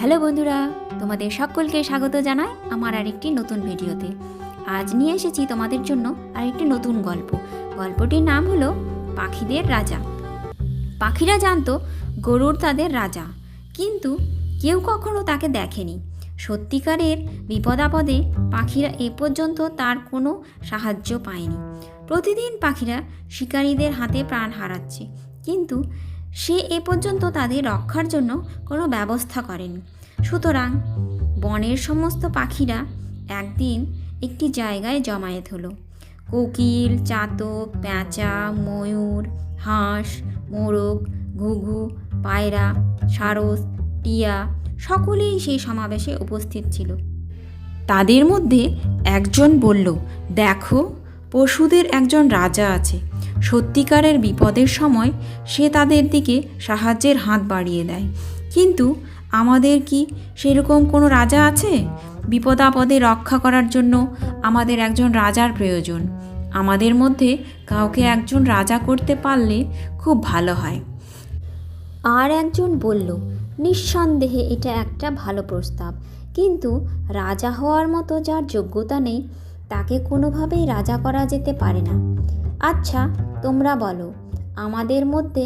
Hello বন্ধুরা, তোমাদের সকলকে স্বাগত জানাই আমার আরেকটি নতুন ভিডিওতে। আজ নিয়ে এসেছি তোমাদের জন্য আরেকটি নতুন গল্প। গল্পটির নাম হলো পাখিদের রাজা। পাখিরা জানতো গরুড় তাদের রাজা, কিন্তু কেউ কখনো তাকে দেখেনি। সত্যিকারের বিপদাপদে পাখিরা এ পর্যন্ত তার কোনো সাহায্য পায়নি। প্রতিদিন পাখিরা শিকারীদের হাতে প্রাণ হারাচ্ছে, কিন্তু সে এ পর্যন্ত তাদের রক্ষার জন্য কোনো ব্যবস্থা করেনি। সুতরাং বনের সমস্ত পাখিরা একদিন একটি জায়গায় জমায়েত হলো। কোকিল, চাতক, পেঁচা, ময়ূর, হাঁস, মোরগ, ঘুঘু, পায়রা, সারস, টিয়া সকলেই সেই সমাবেশে উপস্থিত ছিল। তাদের মধ্যে একজন বলল, দেখো, পশুদের একজন রাজা আছে। সত্যিকারের বিপদের সময় সে তাদের দিকে সাহায্যের হাত বাড়িয়ে দেয়। কিন্তু আমাদের কি সেরকম কোনো রাজা আছে? বিপদাপদে রক্ষা করার জন্য আমাদের একজন রাজার প্রয়োজন। আমাদের মধ্যে কাউকে একজন রাজা করতে পারলে খুব ভালো হয়। আর একজন বলল, নিঃসন্দেহে এটা একটা ভালো প্রস্তাব, কিন্তু রাজা হওয়ার মতো যার যোগ্যতা নেই তাকে কোনোভাবেই রাজা করা যেতে পারে না। আচ্ছা, তোমরা বলো, আমাদের মধ্যে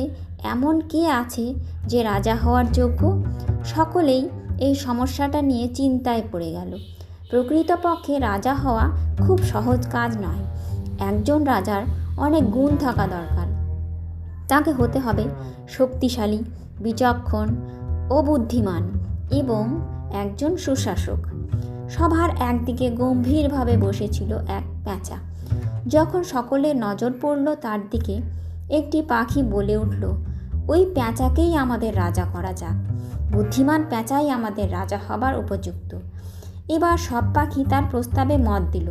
এমন কে আছে যে রাজা হওয়ার যোগ্য? সকলেই এই সমস্যাটা নিয়ে চিন্তায় পড়ে গেল। প্রকৃতপক্ষে রাজা হওয়া খুব সহজ কাজ নয়। একজন রাজার অনেক গুণ থাকা দরকার। তাকে হতে হবে শক্তিশালী, বিচক্ষণ ও বুদ্ধিমান এবং একজন সুশাসক। সভার একদিকে গম্ভীরভাবে বসেছিল এক পেঁচা। যখন সকলের নজর পড়ল তার দিকে, একটি পাখি বলে উঠল, ওই পেঁচাকেই আমাদের রাজা করা যাক। বুদ্ধিমান পেঁচাই আমাদের রাজা হবার উপযুক্ত। এবার সব পাখি তার প্রস্তাবে মত দিল।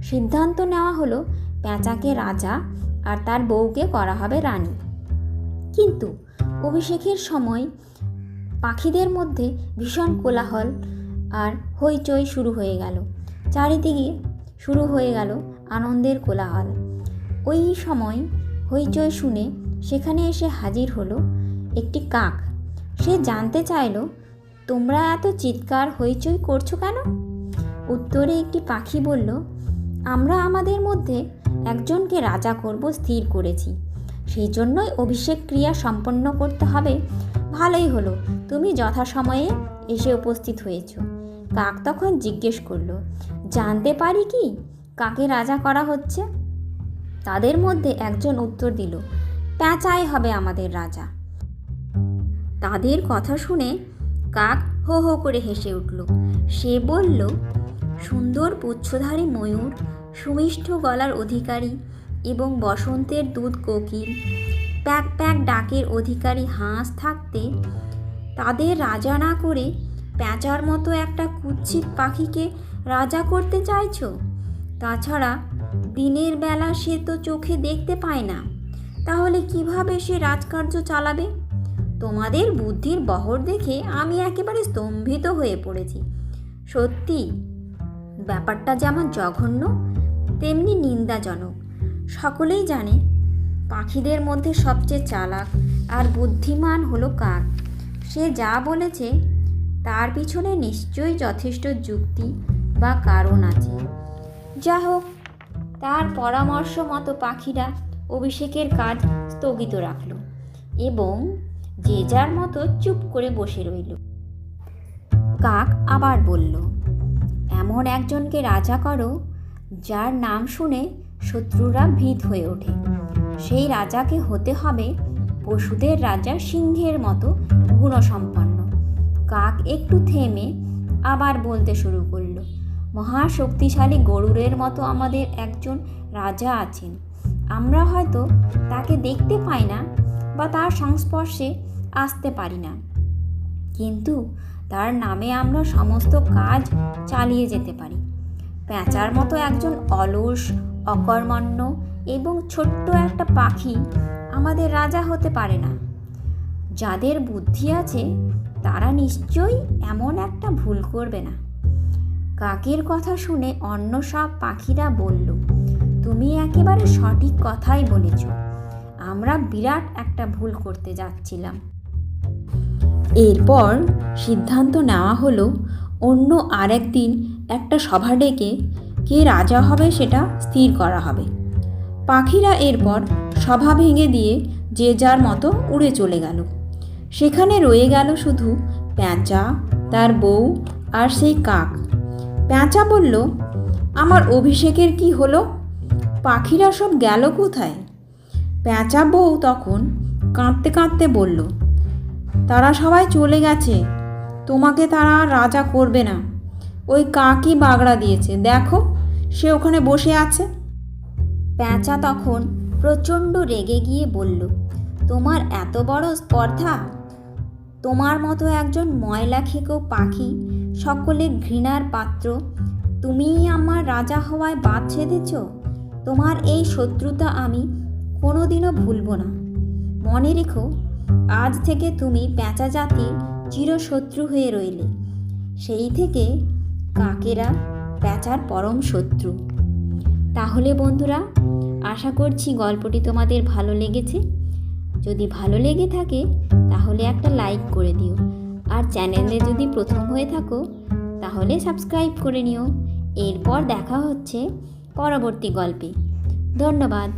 সিদ্ধান্ত নেওয়া হলো পেঁচাকে রাজা আর তার বউকে করা হবে রানী। কিন্তু অভিষেকের সময় পাখিদের মধ্যে ভীষণ কোলাহল আর হইচই শুরু হয়ে গেল। চারিদিকে শুরু হয়ে গেল আনন্দের কোলাহল। ওই সময় হইচই শুনে সেখানে এসে হাজির হলো একটি কাক। সে জানতে চাইল, তোমরা এত চিৎকার হইচই করছো কেন? উত্তরে একটি পাখি বলল, আমরা আমাদের মধ্যে একজনকে রাজা করব স্থির করেছি। সেই জন্যই অভিষেক ক্রিয়া সম্পন্ন করতে হবে। ভালোই হলো তুমি যথাসময়ে এসে উপস্থিত হয়েছ। কাক তখন জিজ্ঞেস করলো, জানতে পারি কি কাকে রাজা করা হচ্ছে? তাদের মধ্যে একজন উত্তর দিল, পেঁচাই হবে আমাদের রাজা। তাদের কথা শুনে কাক হো হো করে হেসে উঠল। সে বলল, সুন্দর পুচ্ছধারী ময়ূর, সুমিষ্ঠ গলার অধিকারী এবং বসন্তের দুধ কোকিল, প্যাক প্যাক ডাকের অধিকারী হাঁস থাকতে তাদের রাজা না করে পেঁচার মতো একটা কুৎসিত পাখিকে রাজা করতে চাইছো? তাছাড়া দিনের বেলা সে তো চোখে দেখতে পায় না, তাহলে কিভাবে সে রাজকার্য চালাবে? তোমাদের বুদ্ধির বহর দেখে আমি একেবারে স্তম্ভিত হয়ে পড়েছি। সত্যি ব্যাপারটা যেমন জঘন্য তেমনি নিন্দাজনক। সকলেই জানে পাখিদের মধ্যে সবচেয়ে চালাক আর বুদ্ধিমান হলো কাক। সে যা বলেছে তার পিছনে নিশ্চয়ই যথেষ্ট যুক্তি বা কারণ আছে। যা হোক, তার পরামর্শ মতো পাখিরা অভিষেকের কাজ স্থগিত রাখল এবং যে যার মতো চুপ করে বসে রইল। কাক আবার বলল, এমন একজনকে রাজা করো যার নাম শুনে শত্রুরা ভীত হয়ে ওঠে। সেই রাজাকে হতে হবে পশুদের রাজা সিংহের মতো গুণসম্পন্ন। কাক একটু থেমে আবার বলতে শুরু করলো, মহাশক্তিশালী গরুড়ের মতো আমাদের একজন রাজা আছেন। আমরা হয়তো তাকে দেখতে পাই না বা তার সংস্পর্শে আসতে পারি না, কিন্তু তার নামে আমরা সমস্ত কাজ চালিয়ে যেতে পারি। পেঁচার মতো একজন অলস, অকর্মণ্য এবং ছোট্ট একটা পাখি আমাদের রাজা হতে পারে না। যাদের বুদ্ধি আছে তারা নিশ্চয়ই এমন একটা ভুল করবে না। কাকের কথা শুনে অন্য সব পাখিরা বলল, তুমি একেবারে সঠিক কথাই বলেছ। আমরা বিরাট একটা ভুল করতে যাচ্ছিলাম। এরপর সিদ্ধান্ত নেওয়া হলো অন্য আরেক দিন একটা সভা ডেকে কে রাজা হবে সেটা স্থির করা হবে। পাখিরা এরপর সভা ভেঙে দিয়ে যে যার মতো উড়ে চলে গেল। সেখানে রয়ে গেল শুধু পেঁচা, তার বউ আর সেই কাক। পেঁচা বলল, আমার অভিষেকের কি হলো? পাখিরা সব গেল কোথায়? পেঁচা বউ তখন কাঁদতে কাঁদতে বলল, তারা সবাই চলে গেছে, তোমাকে তারা রাজা করবে না। ওই কাকই বাগড়া দিয়েছে, দেখো সে ওখানে বসে আছে। পেঁচা তখন প্রচণ্ড রেগে গিয়ে বলল, তোমার এত বড় স্পর্ধা! তোমার মতো একজন ময়লা খেকো পাখি, সকলের ঘৃণার পাত্র, তুমিই আমার রাজা হওয়ায় বাদ ছেড়েছ। তোমার এই শত্রুতা আমি কোনোদিনও ভুলব না। মনে রেখো, আজ থেকে তুমি পেঁচা জাতির চিরশত্রু হয়ে রইলে। সেই থেকে কাকেরা পেঁচার পরম শত্রু। তাহলে বন্ধুরা, আশা করছি গল্পটি তোমাদের ভালো লেগেছে। যদি ভালো লেগে থাকে তাহলে একটা লাইক করে দিও, আর চ্যানেলে যদি প্রথম হয়ে থাকো তাহলে সাবস্ক্রাইব করে নিও। এরপর দেখা হচ্ছে পরবর্তী গল্পে। ধন্যবাদ।